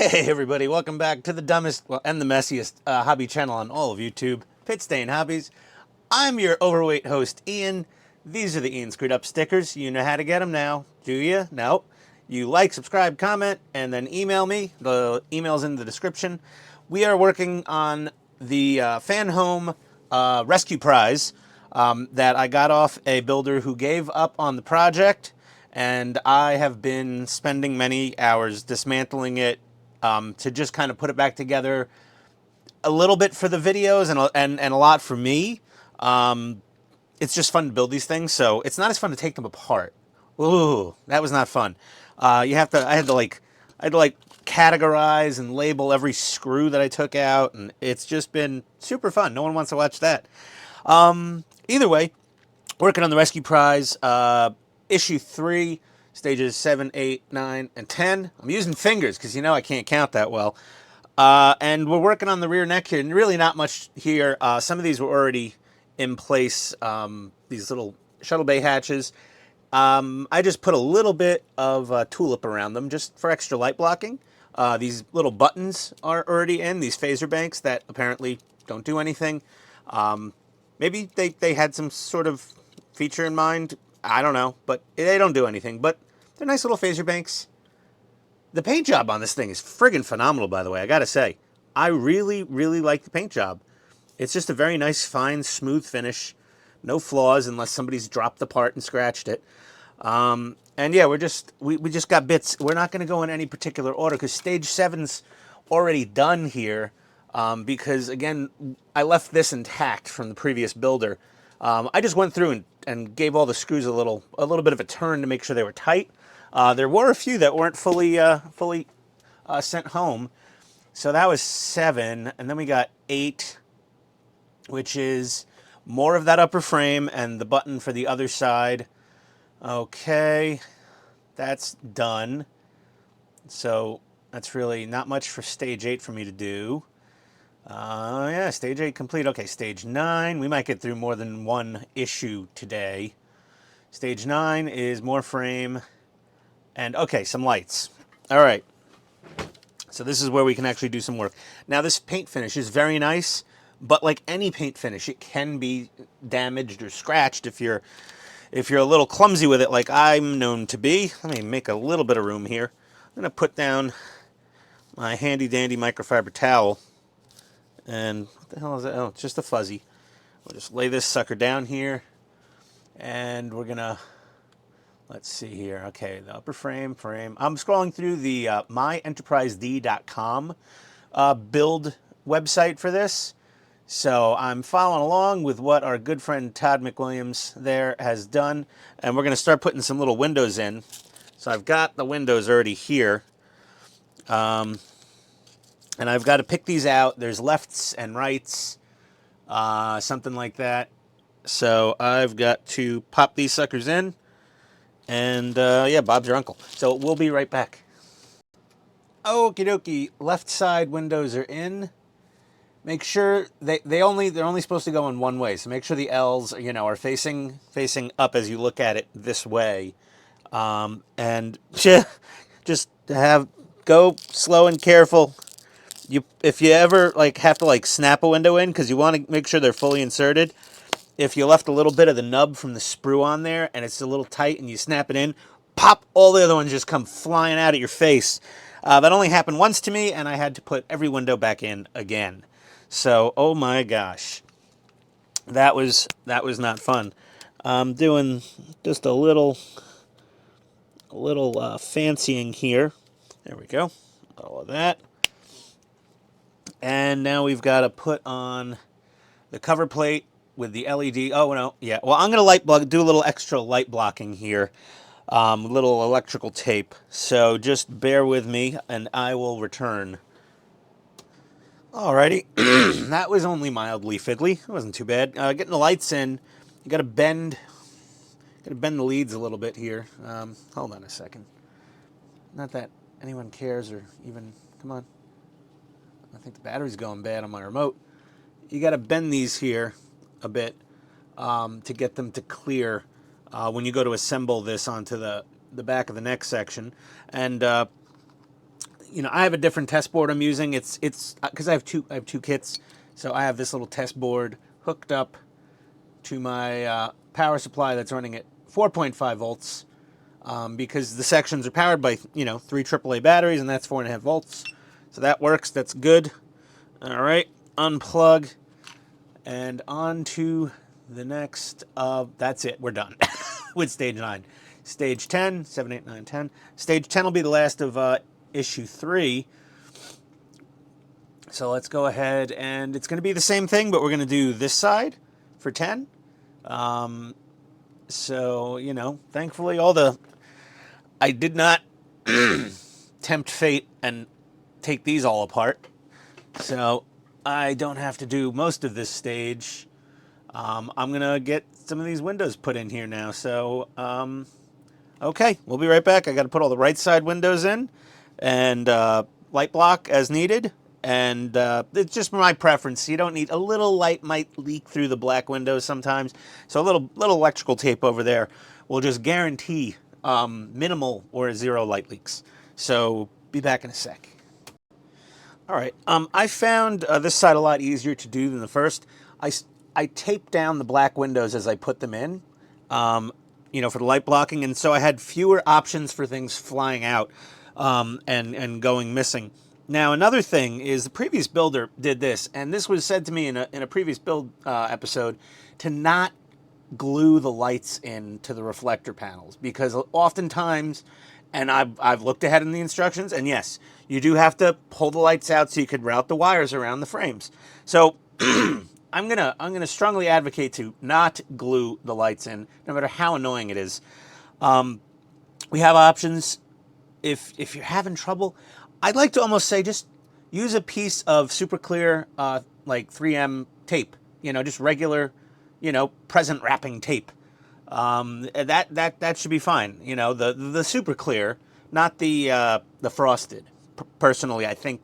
Hey everybody, welcome back to the dumbest and the messiest hobby channel on all of YouTube, Pit Stain Hobbies. I'm your overweight host, Ian. These are the Ian Screwed Up stickers. You know how to get them now, do you? No. You like, subscribe, comment, and then email me. The email's in the description. We are working on the Fanhome Rescue Prize that I got off a builder who gave up on the project, and I have been spending many hours dismantling it to just kind of put it back together a little bit for the videos and a lot for me. It's just fun to build these things, so it's not as fun to take them apart. Ooh, that was not fun. I had to categorize and label every screw that I took out, and it's just been super fun. No one wants to watch that. Either way, working on the Rescue Prize, issue 3, stages 7, 8, 9, and 10. I'm using fingers because I can't count that well. And we're working on the rear neck here, and really not much here. Some of these were already in place, these little shuttle bay hatches. I just put a little bit of tulip around them just for extra light blocking. These little buttons are already in, these phaser banks that apparently don't do anything. Maybe they had some sort of feature in mind. I don't know, but they don't do anything. But they're nice little phaser banks. The paint job on this thing is friggin' phenomenal, by the way, I gotta say. I really, really like the paint job. It's just a very nice, fine, smooth finish. No flaws unless somebody's dropped the part and scratched it. And yeah, we just got bits. We're not going to go in any particular order because stage 7's already done here. Because again, I left this intact from the previous builder. I just went through and gave all the screws a little bit of a turn to make sure they were tight. There were a few that weren't fully sent home. So that was 7, and then we got 8, which is more of that upper frame and the button for the other side. Okay, that's done. So that's really not much for stage 8 for me to do. Yeah, stage 8 complete. Okay, stage 9. We might get through more than one issue today. Stage 9 is more frame and, okay, some lights. All right. So this is where we can actually do some work. Now, this paint finish is very nice, but like any paint finish, it can be damaged or scratched if you're a little clumsy with it like I'm known to be. Let me make a little bit of room here. I'm going to put down my handy-dandy microfiber towel. And what the hell is that? Oh, it's just a fuzzy. We'll just lay this sucker down here. And we're going to, let's see here. Okay, the upper frame. I'm scrolling through the myenterprised.com build website for this. So I'm following along with what our good friend Todd McWilliams there has done. And we're going to start putting some little windows in. So I've got the windows already here. And I've got to pick these out. There's lefts and rights, something like that. So I've got to pop these suckers in. And yeah, Bob's your uncle. So we'll be right back. Okie dokie, left side windows are in. Make sure they're only supposed to go in one way. So make sure the L's are facing up as you look at it this way, and just go slow and careful. If you ever have to snap a window in because you want to make sure they're fully inserted. If you left a little bit of the nub from the sprue on there and it's a little tight and you snap it in, pop, all the other ones just come flying out at your face. That only happened once to me, and I had to put every window back in again. So, oh my gosh, that was not fun. I'm doing just a little fancying here. There we go, all of that. And now we've got to put on the cover plate with the LED. Oh no, yeah. Well, I'm gonna do a little extra light blocking here, little electrical tape. So just bear with me, and I will return. Alrighty, that was only mildly fiddly. It wasn't too bad. Getting the lights in, you gotta bend the leads a little bit here. Hold on a second. Not that anyone cares or even, come on. I think the battery's going bad on my remote. You gotta bend these here a bit to get them to clear when you go to assemble this onto the back of the neck section. And I have a different test board I'm using. It's because I have two kits, so I have this little test board hooked up to my power supply that's running at 4.5 volts, because the sections are powered by 3 AAA batteries, and that's 4.5 volts. So that works. That's good. All right, unplug, and on to the next. That's it. We're done with stage 9. Stage 10, 7, 8, 9, 10. Stage 10 will be the last of issue 3. So let's go ahead, and it's going to be the same thing, but we're going to do this side for 10. So, thankfully I did not tempt fate and take these all apart. So I don't have to do most of this stage. I'm going to get some of these windows put in here now. So, okay, we'll be right back. I got to put all the right side windows in and light block as needed. And it's just my preference. You don't need a little light might leak through the black windows sometimes. So a little electrical tape over there will just guarantee minimal or 0 light leaks. So be back in a sec. All right, I found this side a lot easier to do than the first. I taped down the black windows as I put them in, for the light blocking, and so I had fewer options for things flying out and going missing. Now, another thing is the previous builder did this, and this was said to me in a previous build episode, to not glue the lights into the reflector panels, because oftentimes, and I've looked ahead in the instructions, and yes, you do have to pull the lights out so you could route the wires around the frames. So I'm gonna strongly advocate to not glue the lights in, no matter how annoying it is. We have options. If you're having trouble, I'd like to almost say just use a piece of super clear, like 3M tape. Just regular, present wrapping tape. That should be fine. The super clear, not the frosted. Personally, I think,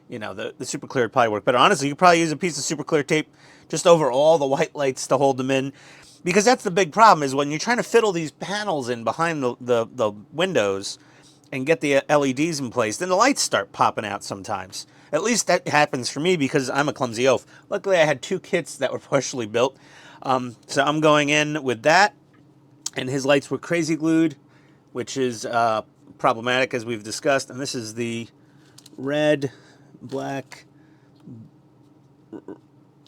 the super clear would probably work. But honestly, you could probably use a piece of super clear tape just over all the white lights to hold them in. Because that's the big problem, is when you're trying to fiddle these panels in behind the windows and get the LEDs in place, then the lights start popping out sometimes. At least that happens for me because I'm a clumsy oaf. Luckily, I had 2 kits that were partially built. So I'm going in with that. And his lights were crazy glued, which is problematic, as we've discussed. And this is the red, black,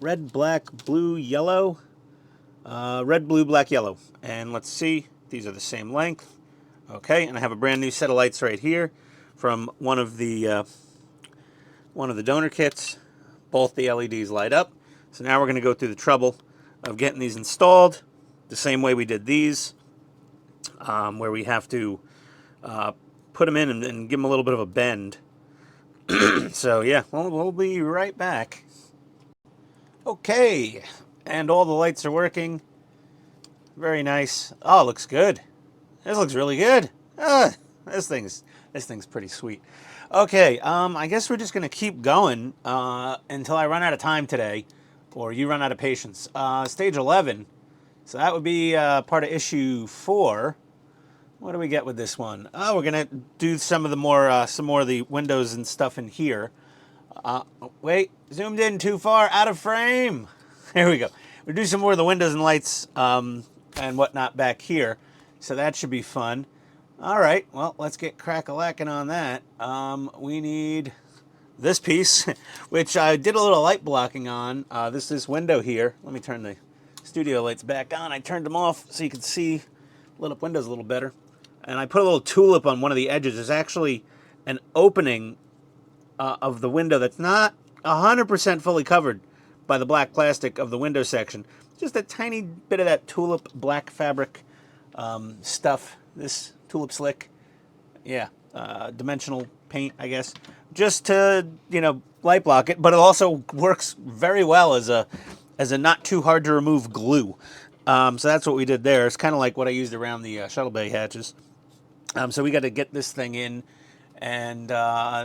blue, yellow. Red, blue, black, yellow. And let's see. These are the same length. Okay, and I have a brand new set of lights right here from one of the donor kits. Both the LEDs light up. So now we're going to go through the trouble of getting these installed the same way we did these, where we have to put them in and give them a little bit of a bend. So yeah, we'll be right back. Okay, and all the lights are working. Very nice. Oh, it looks good. This looks really good. This thing's pretty sweet. Okay, I guess we're just gonna keep going until I run out of time today, or you run out of patience. Stage 11. So that would be part of issue 4. What do we get with this one? Oh, we're gonna do some more of the windows and stuff in here. Wait, zoomed in too far, out of frame. There we go. We'll do some more of the windows and lights and whatnot back here. So that should be fun. All right, well, let's get crack-a-lacking on that. We need this piece, which I did a little light blocking on. This window here. Let me turn the studio lights back on. I turned them off so you can see, lit up windows a little better. And I put a little tulip on one of the edges. There's actually an opening of the window that's not 100% fully covered by the black plastic of the window section. Just a tiny bit of that tulip black fabric stuff. This tulip slick, yeah, dimensional paint, I guess, just to light block it. But it also works very well as a not too hard to remove glue. So that's what we did there. It's kind of like what I used around the shuttle bay hatches. So we got to get this thing in, and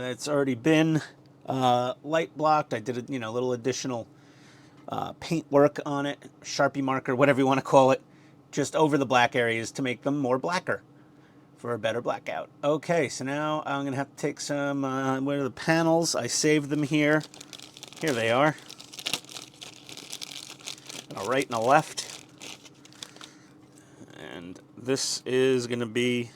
it's already been light blocked. I did a little additional paint work on it, Sharpie marker, whatever you want to call it, just over the black areas to make them more blacker for a better blackout. Okay, so now I'm going to have to take some, where are the panels? I saved them here. Here they are. A right and a left. And this is going to be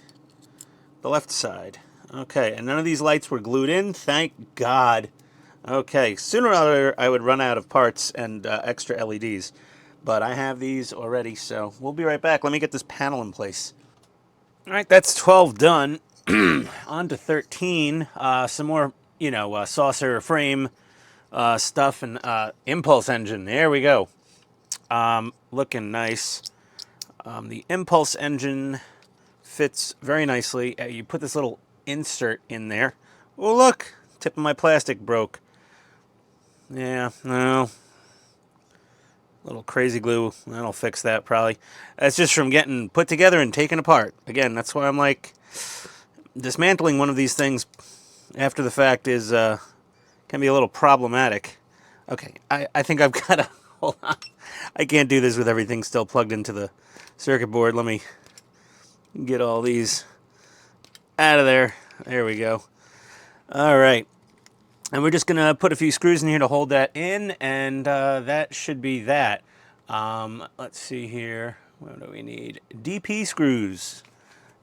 the left side. Okay, and none of these lights were glued in, thank God. Okay, sooner or later I would run out of parts and extra LEDs. But I have these already, so we'll be right back. Let me get this panel in place. All right, that's 12 done. On to 13. Some more, saucer frame stuff and impulse engine. There we go. Looking nice. The impulse engine fits very nicely. You put this little insert in there. Oh, look, tip of my plastic broke. Yeah, no. Little crazy glue, that'll fix that probably. That's just from getting put together and taken apart. Again, that's why I'm like, dismantling one of these things after the fact is can be a little problematic. Okay, I think I've got to, hold on. I can't do this with everything still plugged into the circuit board. Let me get all these out of there. There we go. All right. And we're just going to put a few screws in here to hold that in, and that should be that. Let's see here. What do we need? DP screws.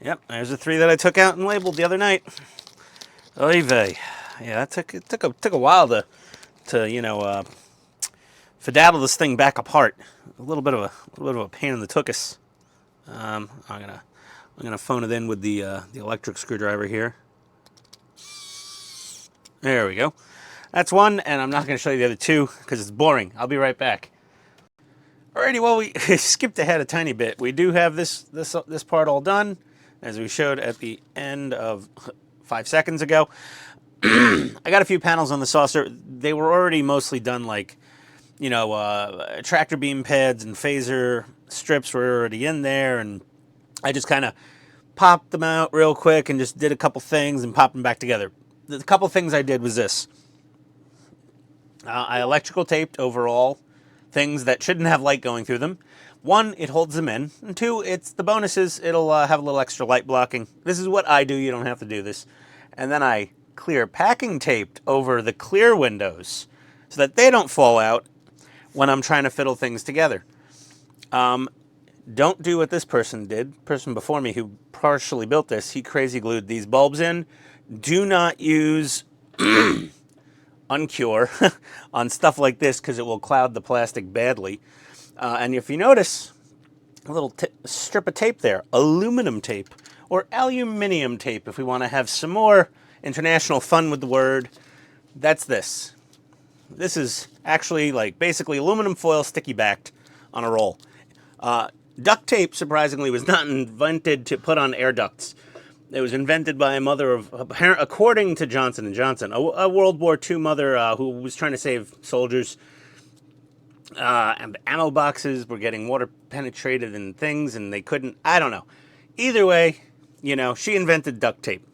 Yep, there's the 3 that I took out and labeled the other night. Oy vey. Yeah, it took a while to fadaddle this thing back apart. A little bit of a pain in the tuchus. I'm gonna phone it in with the electric screwdriver here. There we go. That's one, and I'm not going to show you the other 2 because it's boring. I'll be right back. Alrighty, well, we skipped ahead a tiny bit. We do have this part all done, as we showed at the end of 5 seconds ago. I got a few panels on the saucer. They were already mostly done, like, tractor beam pads and phaser strips were already in there, and I just kind of popped them out real quick and just did a couple things and popped them back together. The couple things I did was this. I electrical taped overall things that shouldn't have light going through them. 1, it holds them in. And 2, it's the bonuses. It'll have a little extra light blocking. This is what I do. You don't have to do this. And then I clear packing taped over the clear windows so that they don't fall out when I'm trying to fiddle things together. Don't do what this person did. Person before me who partially built this, he crazy glued these bulbs in. Do not use uncure on stuff like this because it will cloud the plastic badly. And if you notice, a little strip of tape there, aluminum tape or aluminium tape if we want to have some more international fun with the word. That's this. This is actually like basically aluminum foil sticky backed on a roll. Duct tape, surprisingly, was not invented to put on air ducts. It was invented by a mother of, according to Johnson & Johnson, a World War II mother who was trying to save soldiers. And ammo boxes were getting water penetrated in things, and they couldn't, I don't know. Either way, she invented duct tape.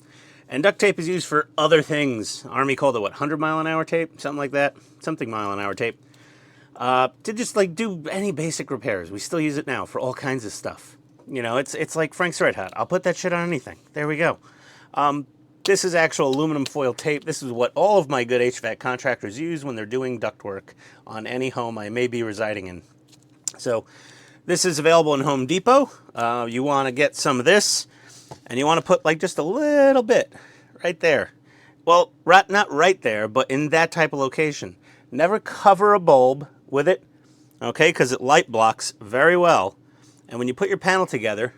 And duct tape is used for other things. Army called it, 100-mile-an-hour tape? Something like that. Something mile-an-hour tape. To just, do any basic repairs. We still use it now for all kinds of stuff. It's like Frank's Red Hot. I'll put that shit on anything. There we go. This is actual aluminum foil tape. This is what all of my good HVAC contractors use when they're doing ductwork on any home I may be residing in. So this is available in Home Depot. You want to get some of this, and you want to put just a little bit right there. Well, not right there, but in that type of location. Never cover a bulb with it, okay, because it light blocks very well. And when you put your panel together,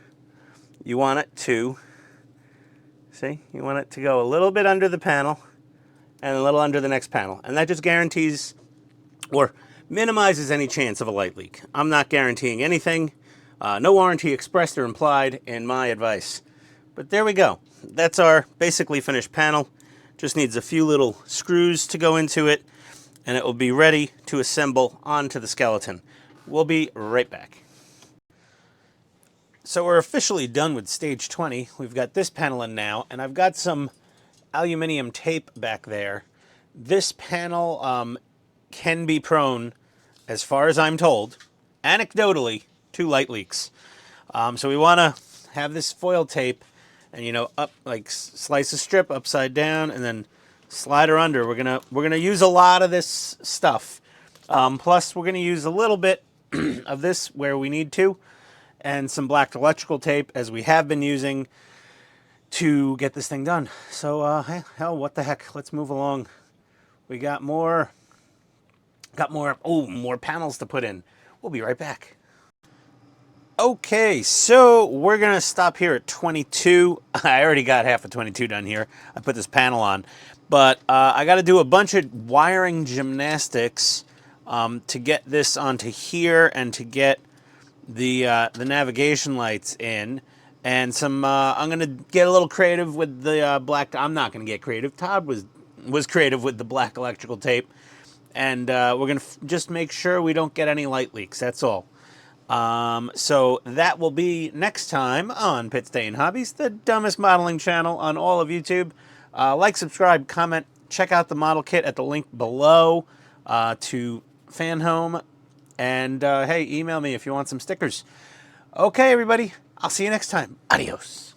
you want it to, you want it to go a little bit under the panel and a little under the next panel. And that just guarantees or minimizes any chance of a light leak. I'm not guaranteeing anything. No warranty expressed or implied in my advice. But there we go. That's our basically finished panel. Just needs a few little screws to go into it, and it will be ready to assemble onto the skeleton. We'll be right back. So we're officially done with stage 20. We've got this panel in now, and I've got some aluminum tape back there. This panel can be prone, as far as I'm told, anecdotally, to light leaks. So we want to have this foil tape and you know, up like slice a strip upside down and then slide her under. We're gonna use a lot of this stuff. Plus, we're gonna use a little bit of this where we need to, and some black electrical tape as we have been using to get this thing done. So, hey, hell, what the heck? Let's move along. We got more more panels to put in. We'll be right back. Okay, so we're gonna stop here at 22. I already got half of 22 done here. I put this panel on, but I got to do a bunch of wiring gymnastics to get this onto here and to get the navigation lights in, and some. I'm gonna get a little creative with the black. I'm not gonna get creative. Todd was creative with the black electrical tape, and we're gonna just make sure we don't get any light leaks. That's all. So that will be next time on Pit Stay and Hobbies, the dumbest modeling channel on all of YouTube. Like, subscribe, comment, check out the model kit at the link below to Fanhome. And hey, email me if you want some stickers. Okay, everybody, I'll see you next time. Adios.